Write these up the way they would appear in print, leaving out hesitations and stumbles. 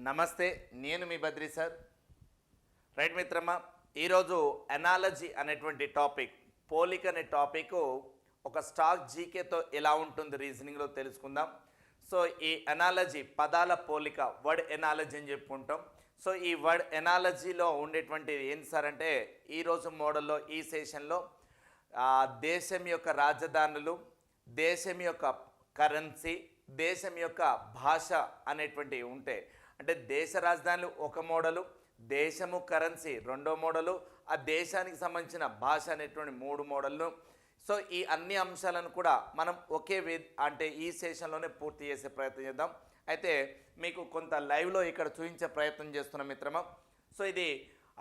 నమస్తే, నేను మీ Badri sir. Right మిత్రమా, ఈరోజు ఎనాలజీ అనేటువంటి టాపిక్, పోలిక అనే టాపిక్ ఒక స్టాక్ జీకేతో ఎలా ఉంటుంది రీజనింగ్లో తెలుసుకుందాం. సో ఈ ఎనాలజీ పదాల పోలిక, వర్డ్ ఎనాలజీ అని చెప్పుకుంటాం. సో ఈ వర్డ్ ఎనాలజీలో ఉండేటువంటి ఏంటి సార్ అంటే ఈరోజు మోడల్లో ఈ సెషన్లో దేశం యొక్క రాజధానులు, దేశం యొక్క కరెన్సీ, దేశం యొక్క భాష అనేటువంటివి ఉంటాయి. అంటే దేశ రాజధానులు ఒక మోడలు, దేశము కరెన్సీ రెండో మోడలు, ఆ దేశానికి సంబంధించిన భాష అనేటువంటి మూడు మోడళ్ళు. సో ఈ అన్ని అంశాలను కూడా మనం ఒకే అంటే ఈ సెషన్లోనే పూర్తి చేసే ప్రయత్నం చేద్దాం. అయితే మీకు కొంత లైవ్లో ఇక్కడ చూపించే ప్రయత్నం చేస్తున్నాం మిత్రమా. సో ఇది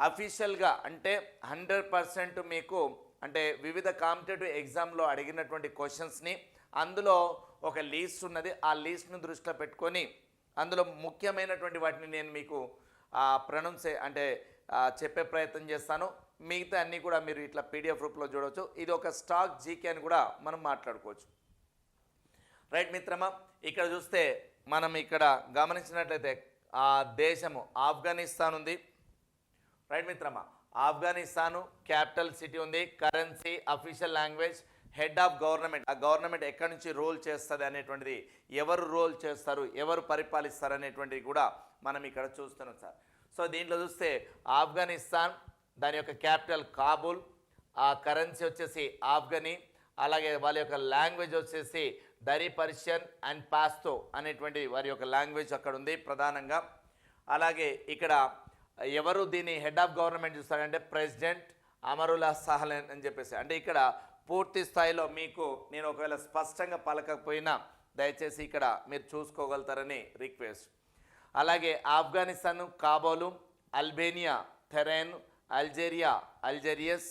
అఫీషియల్గా అంటే 100% మీకు అంటే వివిధ కాంపిటేటివ్ ఎగ్జామ్లో అడిగినటువంటి క్వశ్చన్స్ని అందులో ఒక లీస్ట్ ఉన్నది, ఆ లీస్ట్ను దృష్టిలో పెట్టుకొని అందులో ముఖ్యమైనటువంటి వాటిని నేను మీకు అంటే చెప్పే ప్రయత్నం చేస్తాను. మిగతా అన్నీ కూడా మీరు ఇట్లా పీడిఎఫ్ రూపంలో చూడవచ్చు. ఇది ఒక స్టాక్ జీకే అని కూడా మనం మాట్లాడుకోవచ్చు. రైట్ మిత్రమా, ఇక్కడ చూస్తే మనం ఇక్కడ గమనించినట్లయితే ఆ దేశము ఆఫ్ఘనిస్తాన్ ఉంది. రైట్ మిత్రమా, ఆఫ్ఘనిస్తాను క్యాపిటల్ సిటీ ఉంది, currency, official language, head of government, ఆ గవర్నమెంట్ ఎక్కడి నుంచి రూల్ చేస్తుంది అనేటువంటిది, ఎవరు రూల్ చేస్తారు, ఎవరు పరిపాలిస్తారు అనేటువంటిది కూడా మనం ఇక్కడ చూస్తున్నాం సార్. సో దీంట్లో చూస్తే ఆఫ్ఘనిస్తాన్, దాని యొక్క క్యాపిటల్ కాబూల్, ఆ కరెన్సీ వచ్చేసి ఆఫ్ఘనీ, అలాగే వాళ్ళ యొక్క లాంగ్వేజ్ వచ్చేసి దరి పర్షియన్ అండ్ పాస్తో అనేటువంటి వారి యొక్క లాంగ్వేజ్ అక్కడ ఉంది ప్రధానంగా. అలాగే ఇక్కడ ఎవరు దీన్ని head of government చూస్తారంటే president Amrullah సాహెల్ అని చెప్పేసి. అంటే ఇక్కడ పూర్తి స్థాయిలో మీకు నేను ఒకవేళ స్పష్టంగా పలకపోయినా దయచేసి ఇక్కడ మీరు చూసుకోగలుగుతారని రిక్వెస్ట్. అలాగే Afghanistan Kabul, Albania Tirana, Algeria Algiers,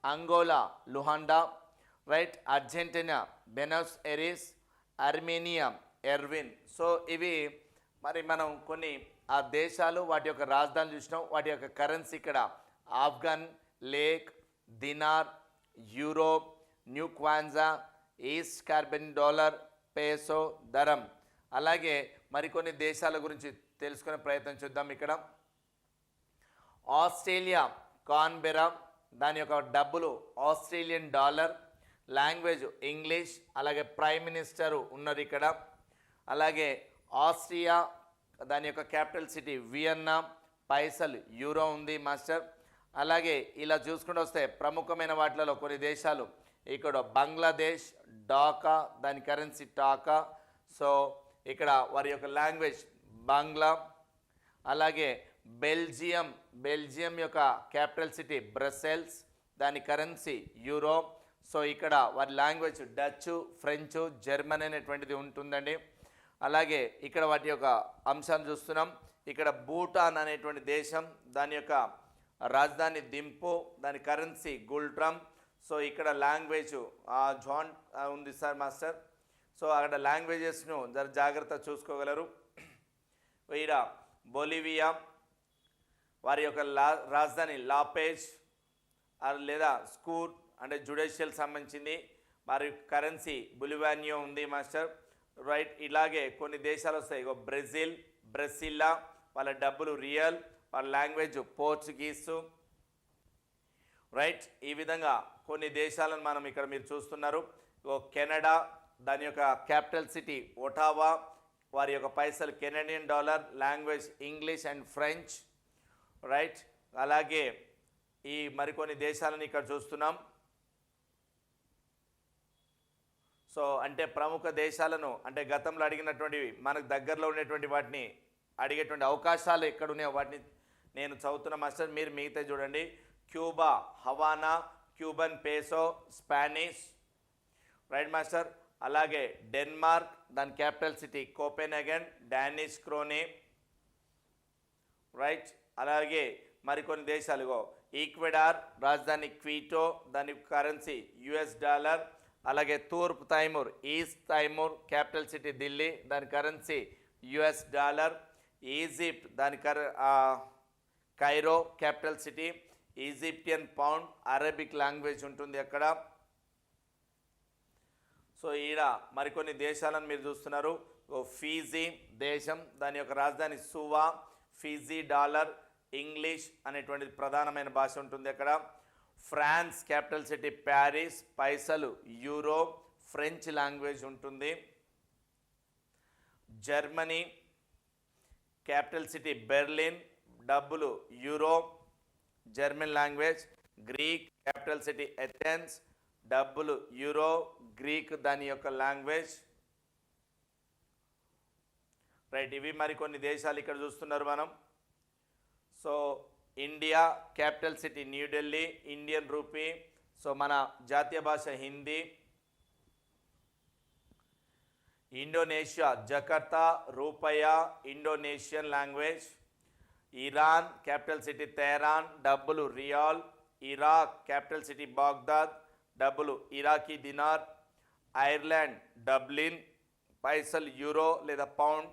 Angola Luanda, right, Argentina Buenos Aires, Armenia Yerevan. So ఇవి మరి మనం కొన్ని ఆ దేశాలు వాటి యొక్క రాజధానులు చూసినాం. వాటి యొక్క కరెన్సీ ఇక్కడ Afghan, lek, dinar, euro, new kwanza, east Caribbean dollar, peso, dram. అలాగే మరికొన్ని దేశాల గురించి తెలుసుకునే ప్రయత్నం చూద్దాం. ఇక్కడ ఆస్ట్రేలియా కాన్బెరా, దాని యొక్క డబ్బులు ఆస్ట్రేలియన్ డాలర్, లాంగ్వేజ్ ఇంగ్లీష్, అలాగే ప్రైమ్ మినిస్టర్ ఉన్నారు ఇక్కడ. అలాగే ఆస్ట్రియా, దాని యొక్క క్యాపిటల్ సిటీ వియన్నా, పైసల్ యూరో ఉంది మాస్టర్. అలాగే ఇలా చూసుకుంటూ వస్తే ప్రముఖమైన వాటిలలో కొన్ని దేశాలు ఇక్కడ బంగ్లాదేశ్, ఢాకా, దాని కరెన్సీ టాకా. సో ఇక్కడ వారి యొక్క లాంగ్వేజ్ బంగ్లా. అలాగే బెల్జియం యొక్క క్యాపిటల్ సిటీ బ్రసెల్స్, దాని కరెన్సీ యూరో. సో ఇక్కడ వారి లాంగ్వేజ్ డచ్, ఫ్రెంచ్, జర్మన్ అనేటువంటిది ఉంటుందండి. అలాగే ఇక్కడ వాటి యొక్క అంశాన్ని చూస్తున్నాం. ఇక్కడ భూటాన్ అనేటువంటి దేశం, దాని యొక్క రాజధాని దింపు, దాని కరెన్సీ గుల్ట్రమ్. సో ఇక్కడ లాంగ్వేజ్ జాన్ ఉంది సార్ మాస్టర్. సో అక్కడ లాంగ్వేజెస్ను జాగ్రత్త చూసుకోగలరు. ఈడ బొలివియా, వారి యొక్క రాజధాని లాపేజ్ లేదా స్కూర్ అంటే జుడిషియల్ సంబంధించింది, వారి కరెన్సీ బొలివానియో ఉంది మాస్టర్. రైట్, ఇలాగే కొన్ని దేశాలు వస్తాయి. బ్రెజిల్, బ్రెసిల్లా, వాళ్ళ డబ్బులు రియల్, వాళ్ళ లాంగ్వేజ్ పోర్చుగీసు. రైట్, ఈ విధంగా కొన్ని దేశాలను మనం ఇక్కడ మీరు చూస్తున్నారు. కెనడా, దాని యొక్క క్యాపిటల్ సిటీ ఒటావా, వారి యొక్క పైసలు Canadian dollar, language English and French. Right, అలాగే ఈ మరికొన్ని దేశాలను ఇక్కడ చూస్తున్నాం. సో అంటే ప్రముఖ దేశాలను అంటే గతంలో అడిగినటువంటివి మనకు దగ్గరలో ఉండేటువంటి వాటిని అడిగేటువంటి అవకాశాలు ఎక్కడున్నాయో వాటిని నేను చదువుతున్న మాస్టర్. మీరు మిగతా చూడండి. Cuba Havana, Cuban పేసో, Spanish. Right master. అలాగే డెన్మార్క్, దాని క్యాపిటల్ సిటీ కోపెన్హెగన్, డానిష్ క్రోనే. రైట్, అలాగే మరికొన్ని దేశాలు ఈక్వెడార్, రాజధాని క్వీటో, దాని కరెన్సీ యుఎస్ డాలర్. అలాగే తూర్పు Timor, east Timor, capital city Dili, దాని కరెన్సీ యుఎస్ డాలర్. ఈజిప్ట్, దాని Cairo, capital city Egyptian pound, Arabic language ఉంటుంది అక్కడ. సో ఈడ మరికొన్ని దేశాలను మీరు చూస్తున్నారు. ఫీజీ దేశం, దాని యొక్క రాజధాని సువా. ఫీజీ డాలర్, ఇంగ్లీష్ అనేటువంటిది ప్రధానమైన భాష ఉంటుంది అక్కడ. ఫ్రాన్స్ క్యాపిటల్ సిటీ ప్యారిస్, పైసలు యూరో, ఫ్రెంచ్ లాంగ్వేజ్ ఉంటుంది. జర్మనీ క్యాపిటల్ సిటీ బెర్లిన్, డబ్బులు euro, German language. Greek capital city Athens, డబ్బులు యూరో, గ్రీక్ దాని యొక్క లాంగ్వేజ్. రైట్, ఇవి మరికొన్ని దేశాలు ఇక్కడ చూస్తున్నారు మనం. So India capital city New Delhi, Indian rupee. So మన జాతీయ భాష Hindi. Indonesia Jakarta, rupiah, Indonesian language. Iran capital city Tehran, డబ్బులు rial. Iraq capital city Baghdad, డబ్బులు ఇరాకీ దినార్. ఐర్లాండ్ డబ్లిన్, పైసలు యూరో లేదా pound.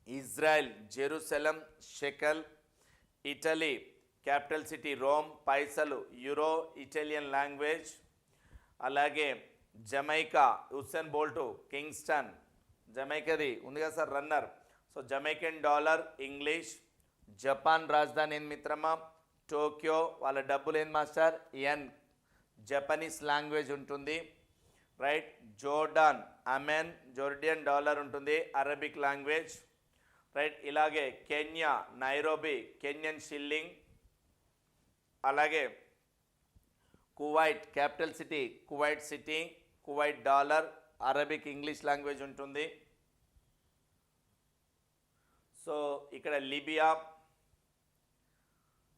Israel Jerusalem, shekel. Italy capital city Rome, పైసలు euro, Italian language. అలాగే Jamaica, Usain Bolt, Kingston, జమైకాది ఉంది కదా sir runner. So Jamaican dollar, English. Japan రాజధాని ఏంది మిత్రమా? టోక్యో. వాళ్ళ డబ్బులు ఏంది మాస్టర్? ఎన్, జపనీస్ లాంగ్వేజ్ ఉంటుంది. రైట్. జోర్డాన్ అమెన్, జోర్డియన్ డాలర్ ఉంటుంది, అరబిక్ లాంగ్వేజ్. రైట్. ఇలాగే కెన్యా నైరోబి, కెన్యన్ షిల్లింగ్. అలాగే Kuwait capital city Kuwait city, Kuwait dollar, Arabic English language ఉంటుంది. సో ఇక్కడ లిబియా.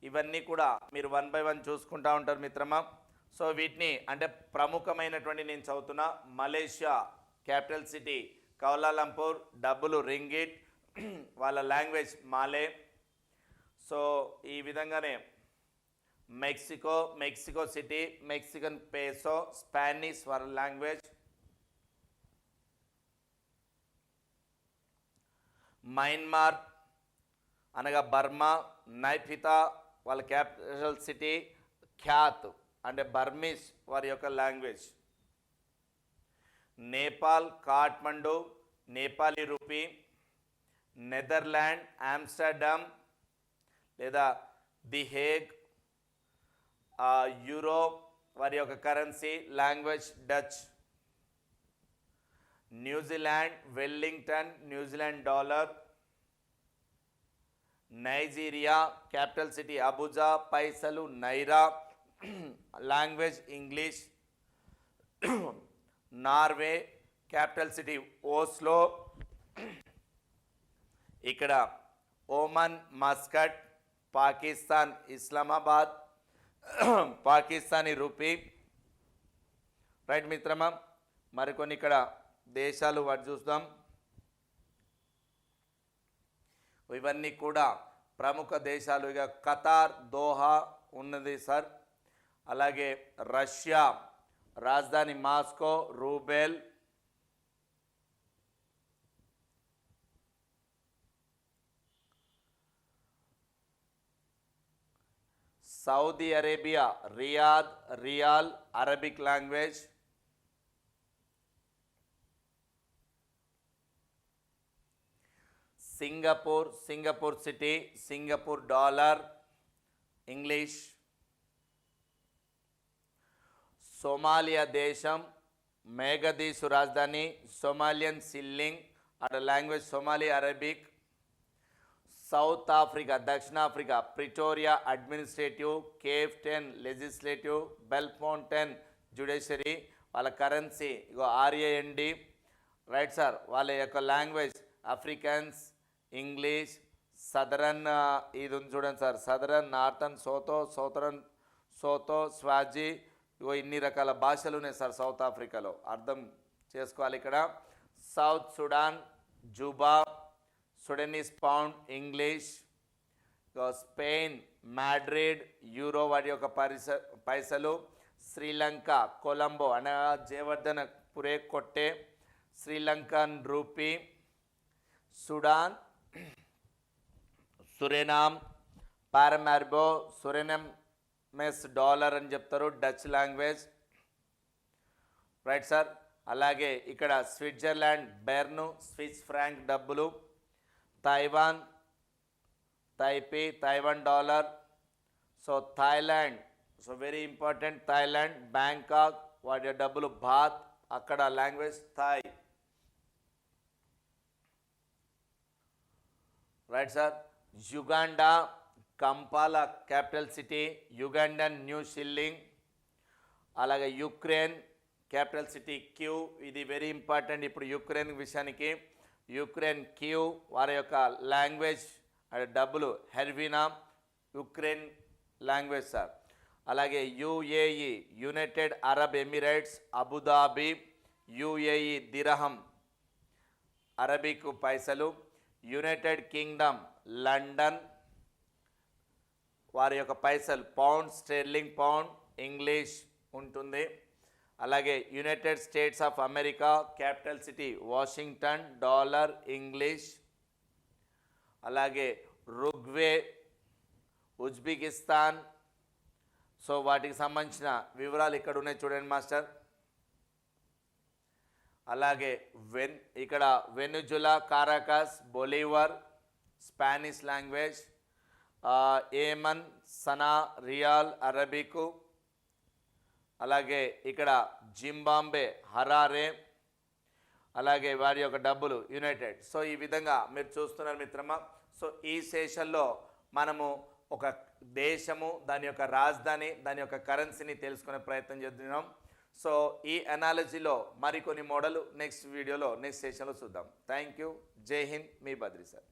ఇవన్నీ కూడా మీరు 1 by 1 చూసుకుంటూ ఉంటారు మిత్రమా. సో వీటిని అంటే ప్రముఖమైనటువంటి నేను చదువుతున్నా. మలేషియా క్యాపిటల్ సిటీ కౌలాలంపూర్, డబ్బులు రింగిట్, వాళ్ళ లాంగ్వేజ్ మాలే. సో ఈ విధంగానే Mexico city, Mexican peso, Spanish వాళ్ళ లాంగ్వేజ్. మయన్మార్ అనగా బర్మా, నైఫితా వాళ్ళ క్యాపిటల్ సిటీ, ఖ్యాత్ అంటే బర్మీస్ వారి యొక్క language. Nepal Kathmandu, Nepali rupee. Netherland Amsterdam లేదా ది హేగ్, యూరో వారి యొక్క currency, language Dutch. New Zealand Wellington, New Zealand dollar. Nigeria capital city Abuja, పైసలు naira, language English. Norway capital city Oslo. ఇక్కడ Oman Muscat, Pakistan Islamabad, Pakistani rupee. Right మిత్రమా, మరికొన్ని ఇక్కడ దేశాలు వాటి చూద్దాం. ఇవన్నీ కూడా ప్రముఖ దేశాలు. ఇక ఖతార్ దోహా ఉన్నది సార్. అలాగే రష్యా రాజధాని Moscow, rouble. Saudi Arabia Riyadh, riyal, Arabic language. Singapore city, Singapore dollar, English. Somalia దేశం, మేఘదీసు రాజధాని, సోమాలియన్ సిల్లింగ్, అక్కడ language Somali Arabic. South Africa దక్షిణాఫ్రికా, Pretoria administrative, Cape 10 legislative, Bloemfontein judiciary. వాళ్ళ currency ఇగో RAND. Right sir. వాళ్ళ యొక్క language Afrikaans, English. Southern ఇది ఉంది చూడండి sir, southern, northern, Sotho, Swazi. ఇగో ఇన్ని రకాల భాషలు ఉన్నాయి సార్ సౌత్ ఆఫ్రికాలో, అర్థం చేసుకోవాలి ఇక్కడ. South Sudan Juba, Sudanese pound English. Spain Madrid, euro వాటి యొక్క పైసలు. శ్రీలంక కొలంబో అనగా Jayawardenepura Kotte, Sri Lankan rupee. Sudan Suriname, Paramaribo, Surinamese dollar అని చెప్తారు, డచ్ లాంగ్వేజ్. Right sir. అలాగే ఇక్కడ స్విట్జర్లాండ్ బెర్ను, స్విస్ ఫ్రాంక్ డబ్బులు, Taiwan Taipei, Taiwan dollar. So Thailand, so very important, Thailand Bangkok, వాటి డబ్బులు బాత్, అక్కడ language Thai. Right sir. Uganda, Kampala capital city, Ugandan new shilling. అలాగే Ukraine capital city Kyiv, ఇది very important ఇప్పుడు Ukraine విషయానికి. Ukraine Kyiv, వారి యొక్క language డబ్బులు హెర్వినా, యుక్రెయిన్ లాంగ్వేజ్ సార్. అలాగే UAE, United Arab Emirates, Abu Dhabi, UAE dirham Arabic పైసలు. United Kingdom London, వారి యొక్క పైసలు పౌండ్, స్టెర్లింగ్ పౌండ్, ఇంగ్లీష్ ఉంటుంది. అలాగే United States of America capital city Washington, dollar, English. అలాగే రుగ్వే, ఉజ్బెకిస్తాన్. సో వాటికి సంబంధించిన వివరాలు ఇక్కడ ఉన్నాయి చూడండి మాస్టర్. అలాగే ఇక్కడ వెనుజులా, కారాకస్, బొలివర్ స్పానిష్ లాంగ్వేజ్, ఏమన్, సనా, రియాల్ అరబికు. అలాగే ఇక్కడ జింబాంబే, హరారే, అలాగే వారి యొక్క డబ్బులు యునైటెడ్. సో ఈ విధంగా మీరు చూస్తున్నారు మిత్రమా. సో ఈ సెషన్లో మనము ఒక దేశము, దాని యొక్క రాజధాని, దాని యొక్క కరెన్సీని తెలుసుకునే ప్రయత్నం చేస్తున్నాం. సో ఈ అనాలజీలో మరికొన్ని మోడల్ నెక్స్ట్ వీడియోలో నెక్స్ట్ సెషన్లో చూద్దాం. Thank you. జై హింద్, మీ బద్రి సార్.